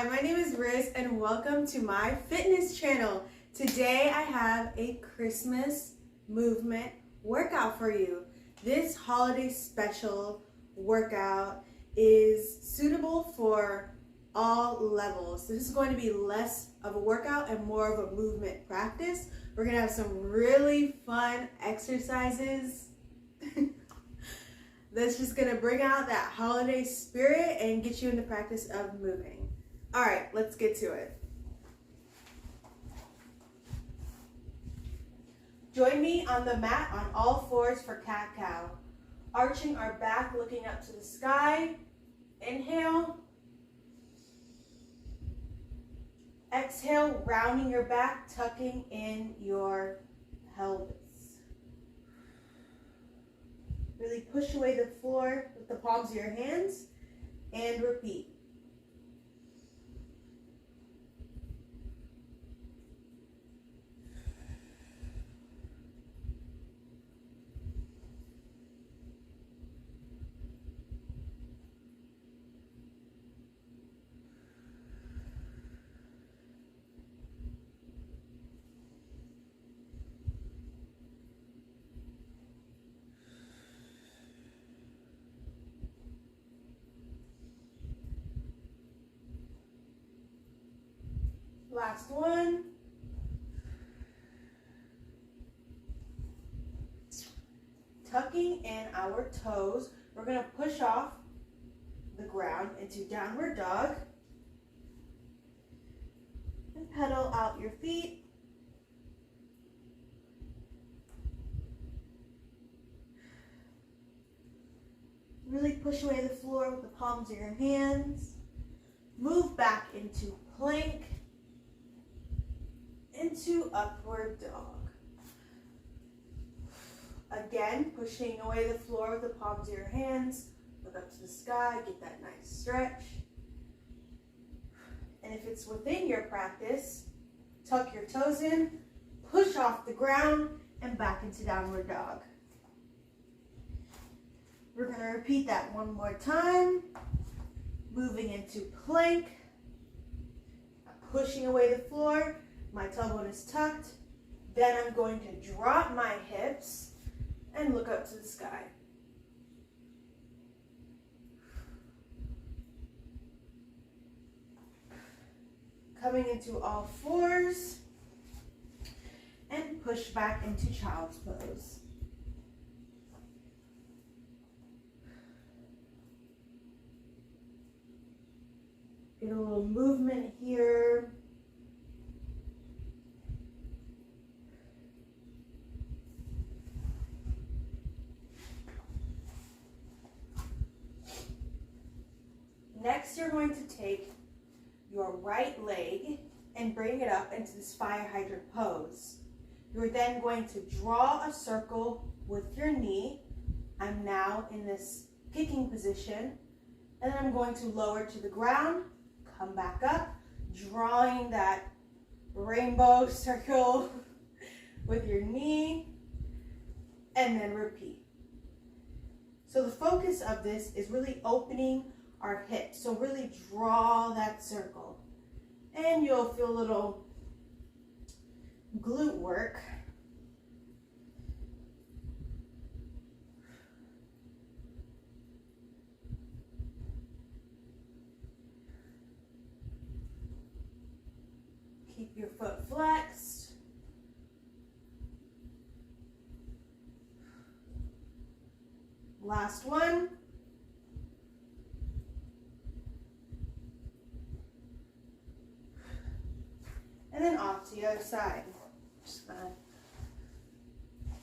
Hi, my name is Riz and welcome to my fitness channel. Today I have a Christmas movement workout for you. This holiday special workout is suitable for all levels. This is going to be less of a workout and more of a movement practice. We're going to have some really fun exercises that's just going to bring out that holiday spirit and get you in the practice of moving. All right, let's get to it. Join me on the mat on all fours for cat-cow. Arching our back, looking up to the sky. Inhale. Exhale, rounding your back, tucking in your pelvis. Really push away the floor with the palms of your hands and repeat. Last one. Tucking in our toes, we're going to push off the ground into downward dog. And pedal out your feet. Really push away the floor with the palms of your hands. Move back into plank. Into upward dog. Again, pushing away the floor with the palms of your hands. Look up to the sky, get that nice stretch. And if it's within your practice, tuck your toes in, push off the ground, and back into downward dog. We're going to repeat that one more time. Moving into plank. Pushing away the floor. My tailbone is tucked. Then I'm going to drop my hips and look up to the sky. Coming into all fours and push back into child's pose. Get a little movement here. Next, you're going to take your right leg and bring it up into this fire hydrant pose. You're then going to draw a circle with your knee. I'm now in this kicking position. And then I'm going to lower to the ground, come back up, drawing that rainbow circle with your knee, and then repeat. So the focus of this is really opening our hips. So really draw that circle. And you'll feel a little glute work. Keep your foot flexed. Last one. And then off to the other side. Just gonna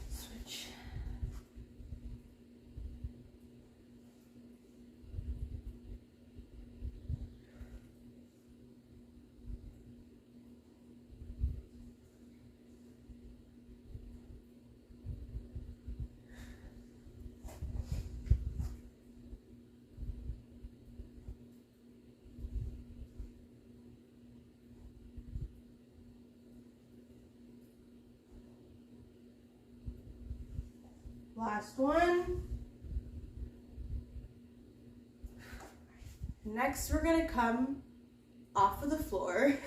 switch. Last one. Next, we're going to come off of the floor.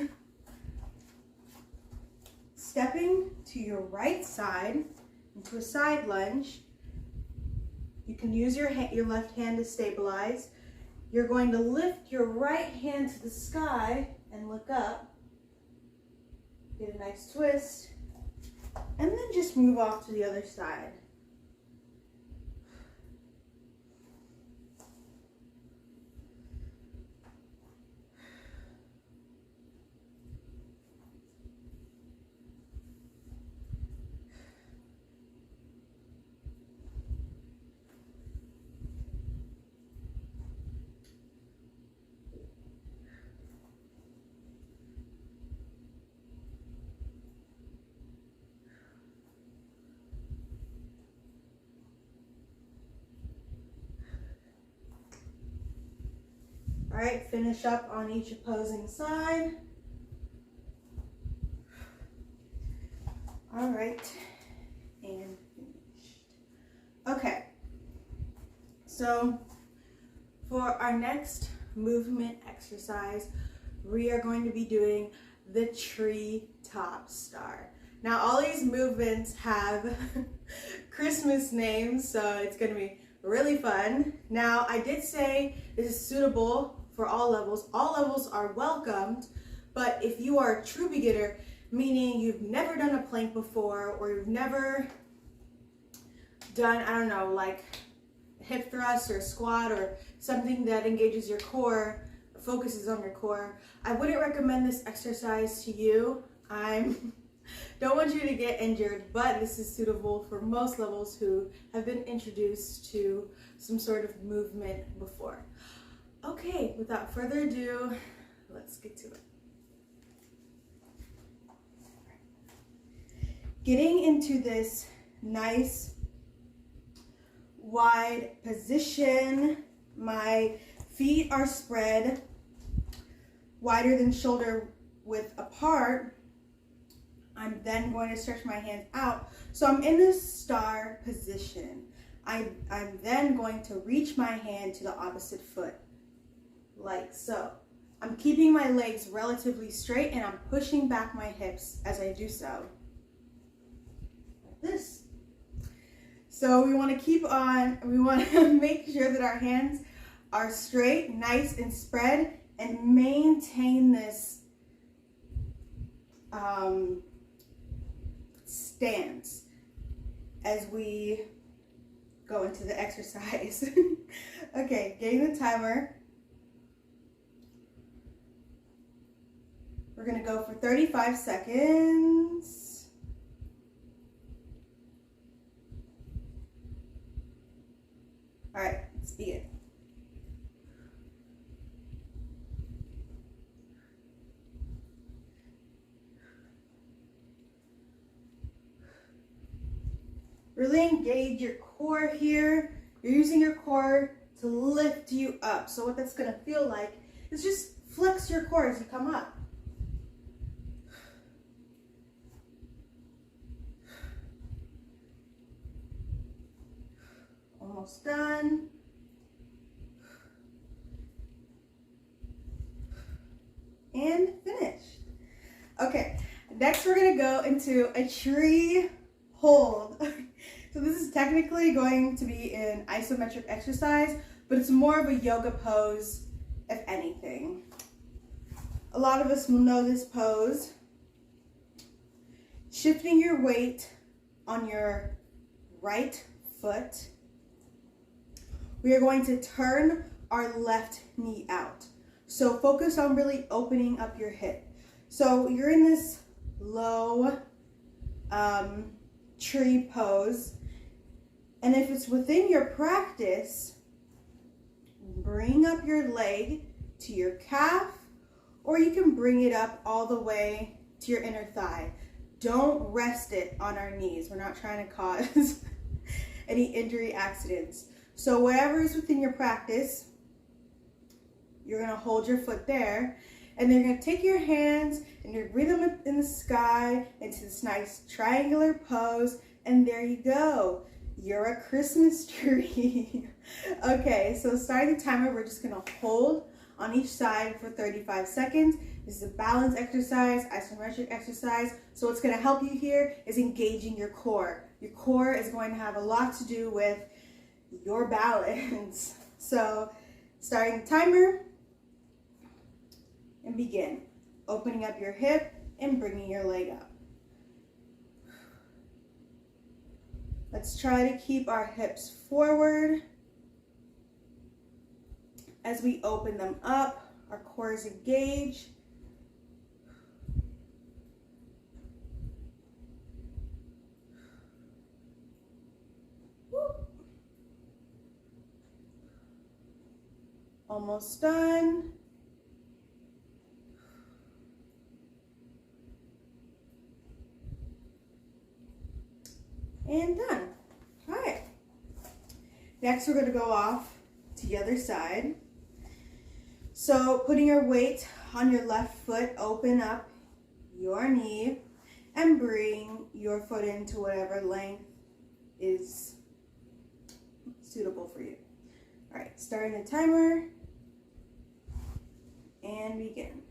Stepping to your right side into a side lunge. You can use your left hand to stabilize. You're going to lift your right hand to the sky and look up. Get a nice twist. And then just move off to the other side. All right, finish up on each opposing side. All right, and finished. Okay, so for our next movement exercise, we are going to be doing the tree top star. Now, all these movements have Christmas names, so it's going to be really fun. Now, I did say this is suitable for all levels. All levels are welcomed, but if you are a true beginner, meaning you've never done a plank before, or you've never done, I don't know, like hip thrust or squat or something that engages your core, focuses on your core, I wouldn't recommend this exercise to you. Don't want you to get injured, but this is suitable for most levels who have been introduced to some sort of movement before. Okay, without further ado, let's get to it. Getting into this nice wide position, my feet are spread wider than shoulder width apart. I'm then going to stretch my hands out. So I'm in this star position. I'm then going to reach my hand to the opposite foot, like so. I'm keeping my legs relatively straight and I'm pushing back my hips as I do so, like this. So we want to make sure that our hands are straight, nice and spread, and maintain this stance as we go into the exercise. Okay, getting the timer. We're gonna go for 35 seconds. All right, let's begin. Really engage your core here. You're using your core to lift you up. So what that's gonna feel like is just flex your core as you come up. Almost done. And finished. Okay, next we're gonna go into a tree hold. So this is technically going to be an isometric exercise, but it's more of a yoga pose, if anything. A lot of us will know this pose. Shifting your weight on your right foot, we are going to turn our left knee out. So focus on really opening up your hip. So you're in this low tree pose. And if it's within your practice, bring up your leg to your calf, or you can bring it up all the way to your inner thigh. Don't rest it on our knees. We're not trying to cause any injury accidents. So whatever is within your practice, you're gonna hold your foot there, and then you're gonna take your hands and you're bring them up in the sky into this nice triangular pose, and there you go. You're a Christmas tree. Okay, so starting the timer, we're just gonna hold on each side for 35 seconds. This is a balance exercise, isometric exercise. So what's going to help you here is engaging your core. Your core is going to have a lot to do with your balance. So starting the timer and begin. Opening up your hip and bringing your leg up. Let's try to keep our hips forward. As we open them up, our core is engaged. Almost done. And done. All right. Next, we're going to go off to the other side. So putting your weight on your left foot, open up your knee and bring your foot into whatever length is suitable for you. All right, starting the timer and begin.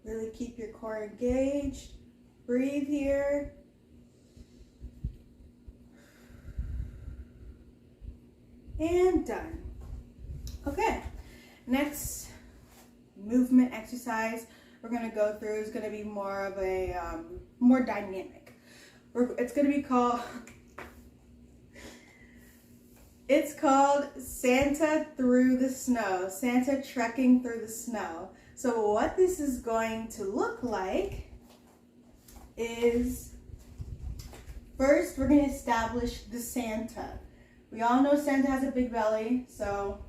Really keep your core engaged. Breathe here. And done. Okay, next movement exercise we're going to go through is going to be more of a more dynamic. It's going to be called Santa through the snow, Santa trekking through the snow. So what this is going to look like is, first we're going to establish the Santa. We all know Santa has a big belly, so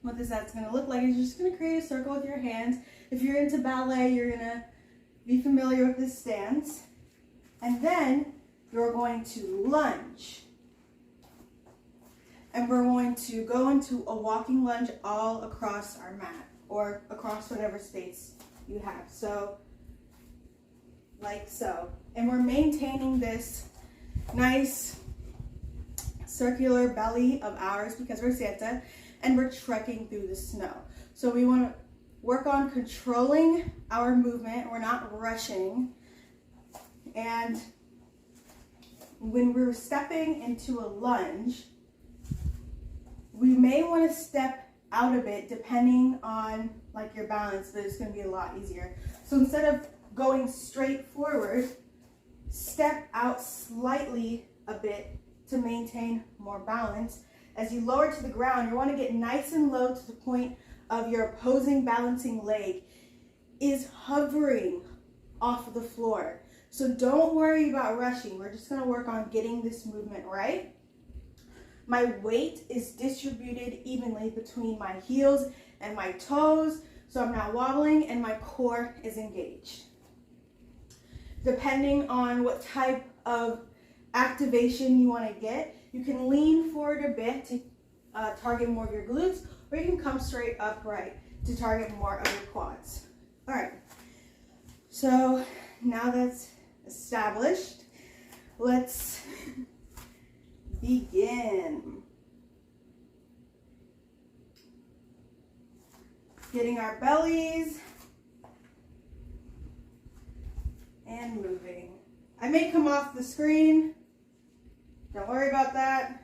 what that's going to look like is you're just going to create a circle with your hands. If you're into ballet, you're going to be familiar with this stance. And then you're going to lunge. And we're going to go into a walking lunge all across our mat or across whatever space you have. So, like so. And we're maintaining this nice circular belly of ours because we're Santa and we're trekking through the snow. So we want to work on controlling our movement. We're not rushing. And when we're stepping into a lunge, we may want to step out a bit depending on like your balance, but it's going to be a lot easier. So instead of going straight forward, step out slightly a bit to maintain more balance. As you lower to the ground, you want to get nice and low to the point of your opposing balancing leg is hovering off of the floor. So don't worry about rushing. We're just going to work on getting this movement right. My weight is distributed evenly between my heels and my toes, so I'm not wobbling and my core is engaged. Depending on what type of activation you want to get, you can lean forward a bit to target more of your glutes, or you can come straight upright to target more of your quads. All right, so now that's established, let's begin. Getting our bellies and moving. I may come off the screen. Don't worry about that.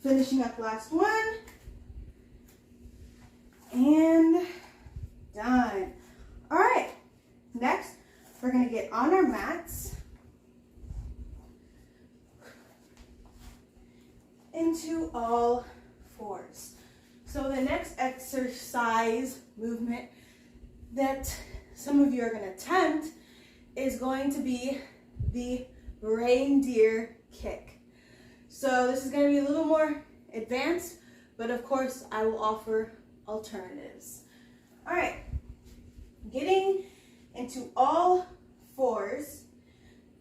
Finishing up last one. And done. All right, next we're going to get on our mats into all fours. So the next exercise movement that some of you are going to attempt is going to be the reindeer kick. So this is going to be a little more advanced, but of course I will offer alternatives. All right, getting into all fours,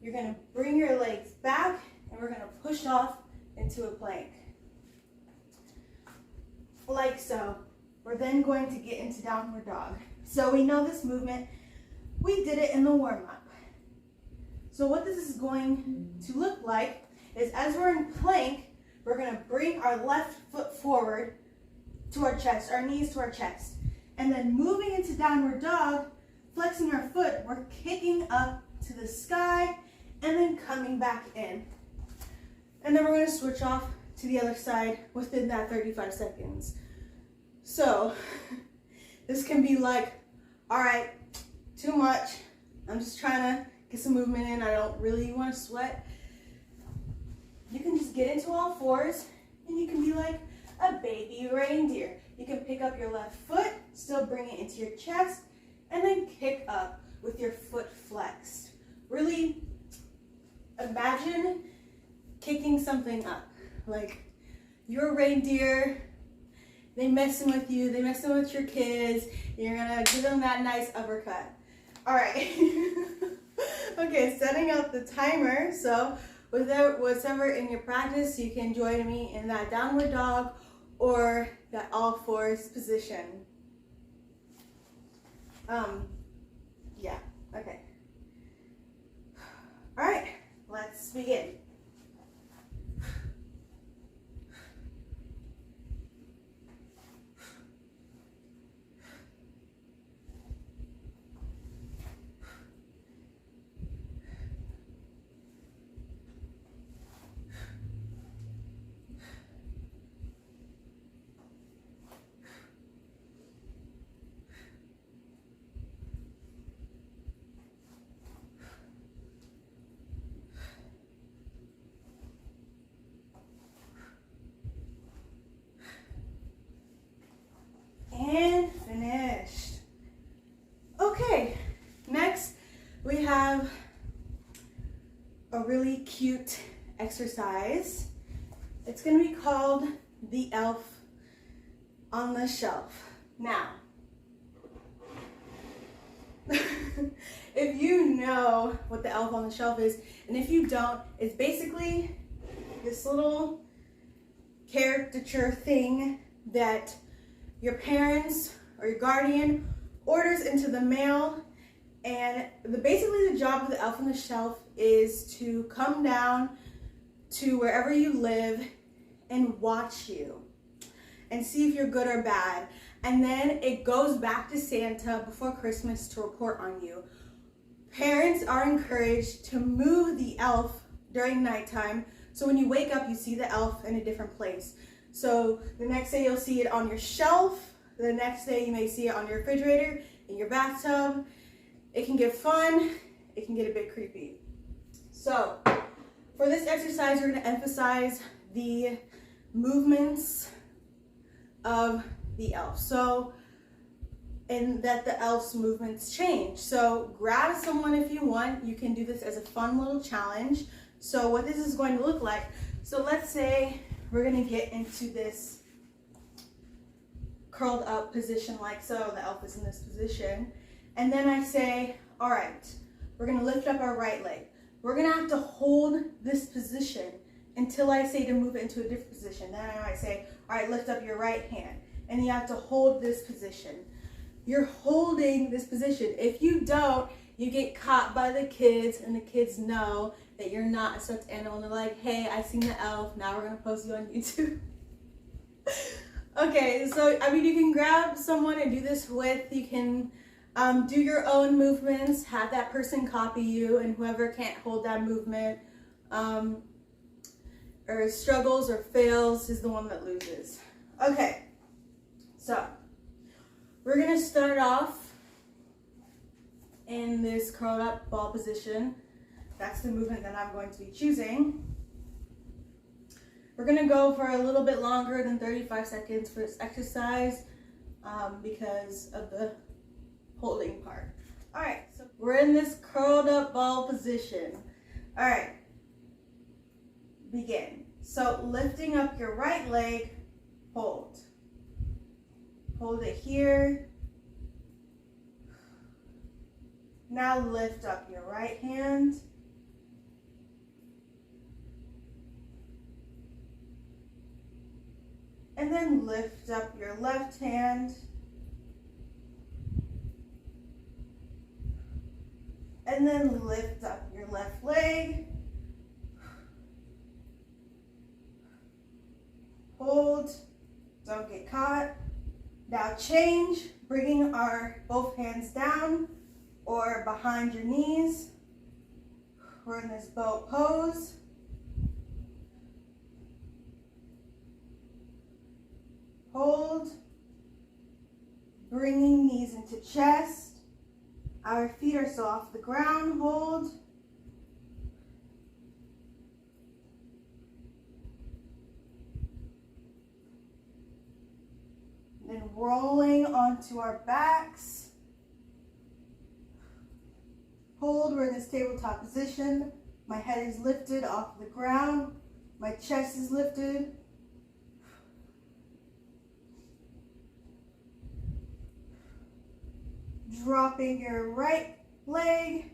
you're going to bring your legs back and we're going to push off into a plank. Like so. We're then going to get into downward dog. So we know this movement, we did it in the warm-up. So what this is going to look like is as we're in plank, we're going to bring our left foot forward to our chest, our knees to our chest. And then moving into downward dog, flexing our foot, we're kicking up to the sky and then coming back in. And then we're going to switch off to the other side within that 35 seconds. So this can be like, all right, too much. I'm just trying to get some movement in. I don't really want to sweat. You can just get into all fours and you can be like a baby reindeer. You can pick up your left foot, still bring it into your chest, and then kick up with your foot flexed. Really imagine kicking something up. Like you're a reindeer, they messing with you, they messing with your kids, you're gonna give them that nice uppercut. All right. Okay, setting up the timer. So whatever in your practice, you can join me in that downward dog or that all fours position. Yeah, okay. All right, let's begin. And finished. Okay, next we have a really cute exercise. It's going to be called the elf on the shelf. Now, if you know what the elf on the shelf is, and if you don't, it's basically this little caricature thing that your parents or your guardian orders into the mail, and basically the job of the elf on the shelf is to come down to wherever you live and watch you and see if you're good or bad, and then it goes back to Santa before Christmas to report on you. Parents are encouraged to move the elf during nighttime, so when you wake up you see the elf in a different place. So the next day you'll see it on your shelf. The next day you may see it on your refrigerator, in your bathtub. It can get fun. It can get a bit creepy. So for this exercise, we're going to emphasize the movements of the elf. So, and that the elf's movements change. So grab someone if you want. You can do this as a fun little challenge. So what this is going to look like. So let's say we're going to get into this curled up position like so. The elf is in this position. And then I say, all right, we're going to lift up our right leg. We're going to have to hold this position until I say to move it into a different position. Then I might say, all right, lift up your right hand. And you have to hold this position. You're holding this position. If you don't, you get caught by the kids, and the kids know that you're not a stuffed animal. And they're like, hey, I seen the elf. Now we're going to post you on YouTube. Okay, so, I mean, you can grab someone and do this with. You can do your own movements, have that person copy you, and whoever can't hold that movement or struggles or fails is the one that loses. Okay, so we're going to start off in this curled up ball position. That's the movement that I'm going to be choosing. We're gonna go for a little bit longer than 35 seconds for this exercise because of the holding part. All right, so we're in this curled up ball position. All right, begin. So lifting up your right leg, hold. Hold it here. Now lift up your right hand. And then lift up your left hand. And then lift up your left leg. Hold, don't get caught. Now change, bringing our both hands down or behind your knees. We're in this boat pose. Hold, bringing knees into chest. Our feet are still off the ground. Hold. Then rolling onto our backs. Hold, we're in this tabletop position. My head is lifted off the ground. My chest is lifted. Dropping your right leg.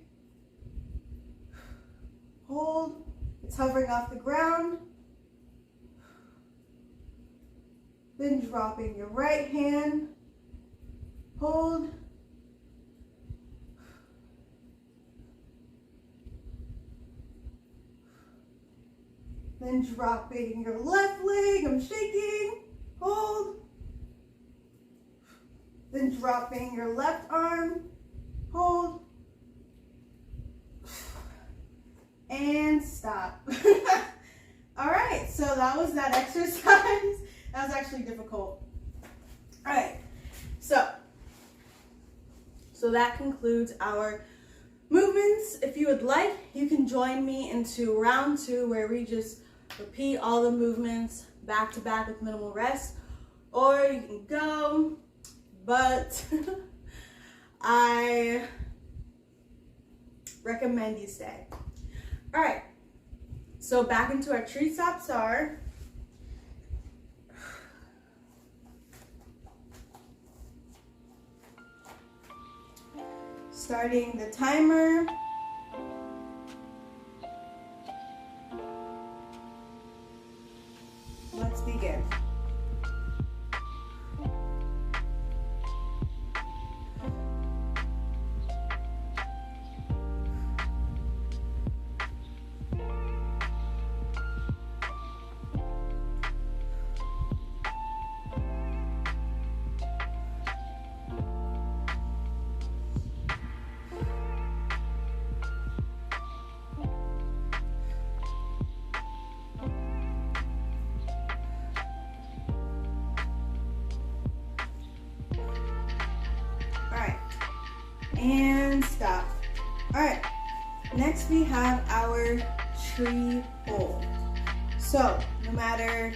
Hold, it's hovering off the ground. Then dropping your right hand. Hold. Then dropping your left leg, I'm shaking. Hold. Then dropping your left arm, hold, and stop. All right, so that was that exercise. That was actually difficult. All right, so that concludes our movements. If you would like, you can join me into round 2 where we just repeat all the movements back to back with minimal rest, or you can go. But I recommend you stay. All right, so back into our tree stops are. Starting the timer. Let's begin. And stop. All right, next we have our tree hold. So no matter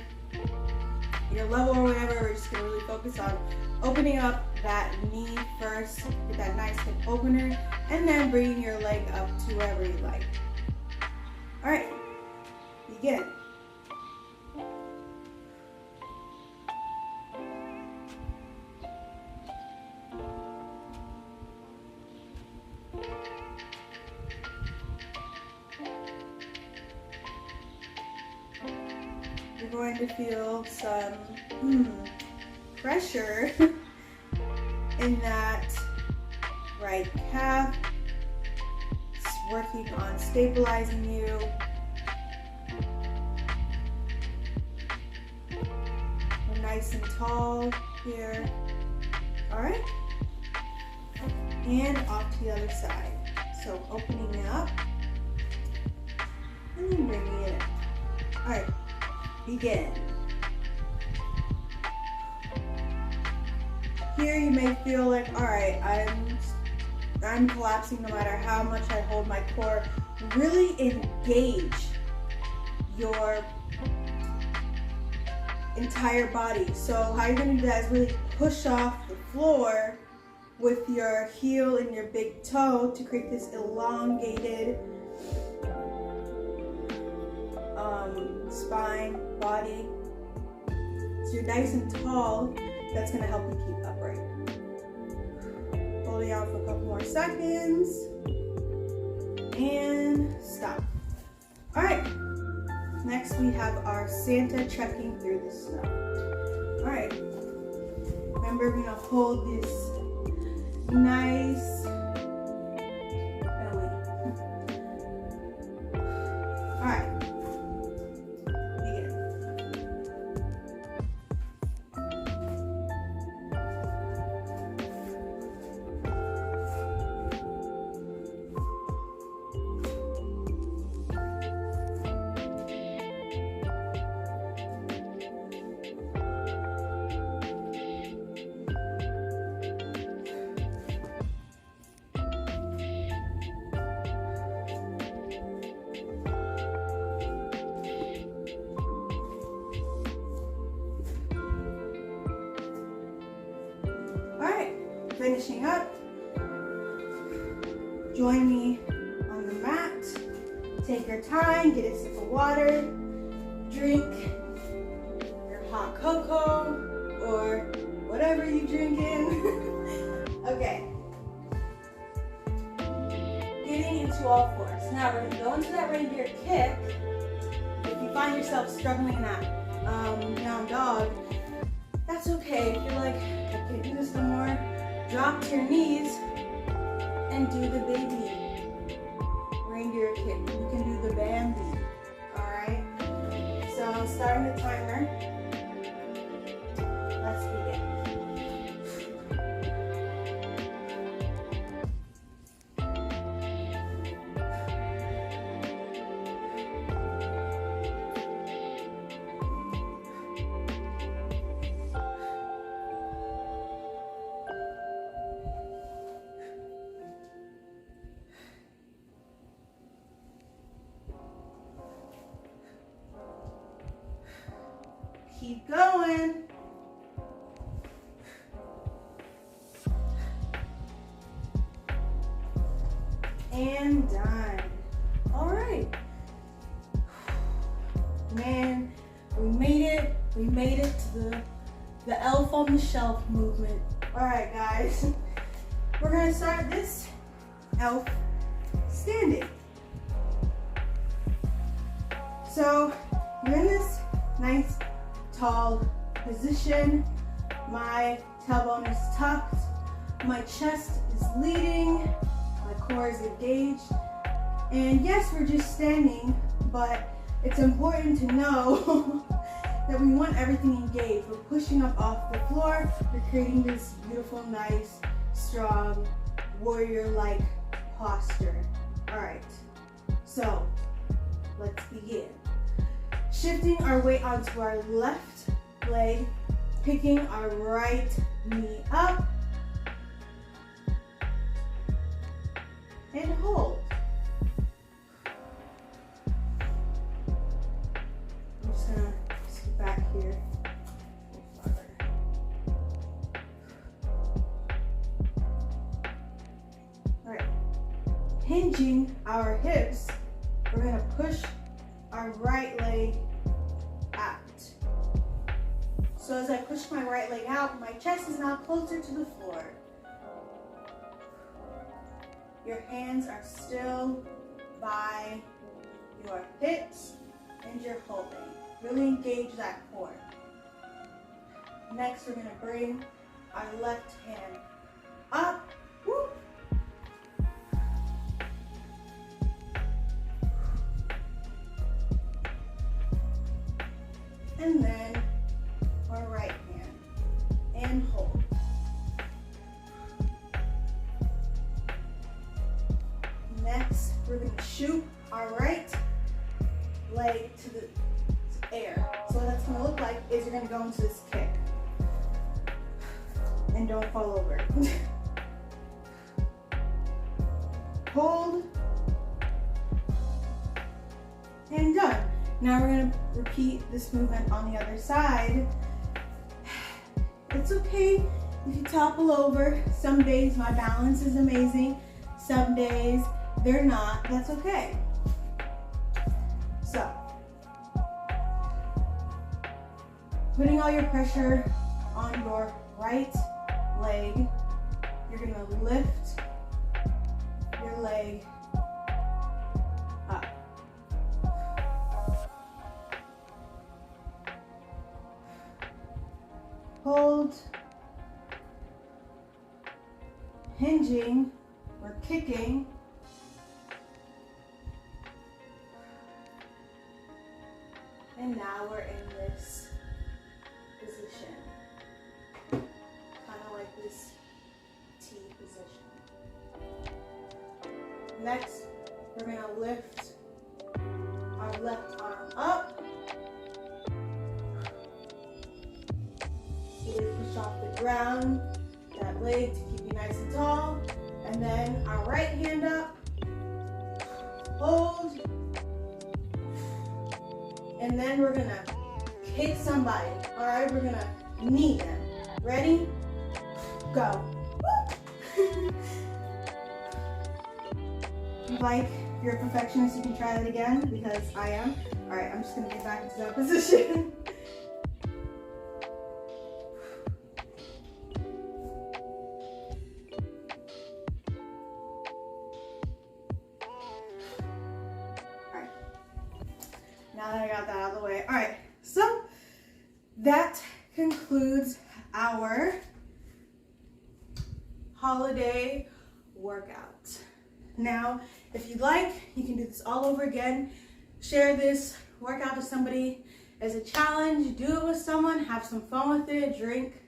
your level or whatever, we're just gonna really focus on opening up that knee first, get that nice hip opener, and then bringing your leg up to wherever you like. All right, begin. You're going to feel some pressure in that right calf. It's working on stabilizing you. We're nice and tall here. All right. And off to the other side. So opening it up and then bringing it in. All right. Begin. Here you may feel like, all right, I'm collapsing no matter how much I hold my core. Really engage your entire body. So how you're gonna do that is really push off the floor with your heel and your big toe to create this elongated spine, body. So you're nice and tall. That's gonna help you keep upright. Hold it out for a couple more seconds. And stop. All right. Next we have our Santa trekking through the snow. All right. Remember, we're gonna hold this nice belly. All right. Finishing up, join me on the mat. Take your time, get a sip of water, drink your hot cocoa or whatever you drink in. Okay. Getting into all fours. Now we're gonna go into that reindeer kick. If you find yourself struggling in that down dog, that's okay. If you're like, I can't do this no more, drop to your knees and do the baby reindeer kick. You can do the Bambi. Alright? So I'm starting the timer. Let's begin. Keep going. And done. All right. Man, we made it. We made it to the elf on the shelf movement. All right, guys. We're gonna start this elf standing. So you're in this nice tall position. My tailbone is tucked. My chest is leading. My core is engaged. And yes, we're just standing, but it's important to know that we want everything engaged. We're pushing up off the floor. We're creating this beautiful, nice, strong, warrior-like posture. All right, so let's begin. Shifting our weight onto our left leg, picking our right knee up, and hold. I'm just gonna scoot back here. All right, hinging our hips, we're gonna push our right leg out. So as I push my right leg out, my chest is now closer to the floor. Your hands are still by your hips and you're holding. Really engage that core. Next, we're gonna bring our left hand up. Whoop. And then our right hand and hold. Next, we're going to shoot our right leg to the air. So what that's going to look like is you're going to go into this kick. And don't fall over. Hold. And done. Now we're gonna repeat this movement on the other side. It's okay if you topple over. Some days my balance is amazing. Some days they're not. That's okay. So, putting all your pressure on your right leg, you're gonna lift your leg up. Hold, hinging or kicking. And now we're in this position, kind of like this T position. Next, we're gonna lift our left arm up. Slowly push off the ground, that leg to keep you nice and tall. And then our right hand up, hold. And then we're gonna kick somebody. All right, we're gonna knee them. Ready? Go. Like, if you're a perfectionist, you can try that again because I am. All right, I'm just gonna get back into that position. Now that I got that out of the way. All right, so that concludes our holiday workout. Now, if you'd like, you can do this all over again. Share this workout with somebody as a challenge. Do it with someone, have some fun with it, drink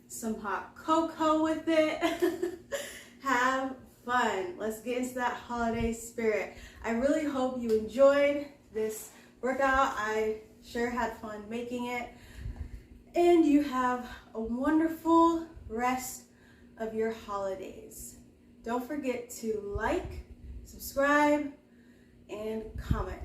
some hot cocoa with it. Have fun. Let's get into that holiday spirit. I really hope you enjoyed this workout. I sure had fun making it. And you have a wonderful rest of your holidays. Don't forget to like, subscribe, and comment.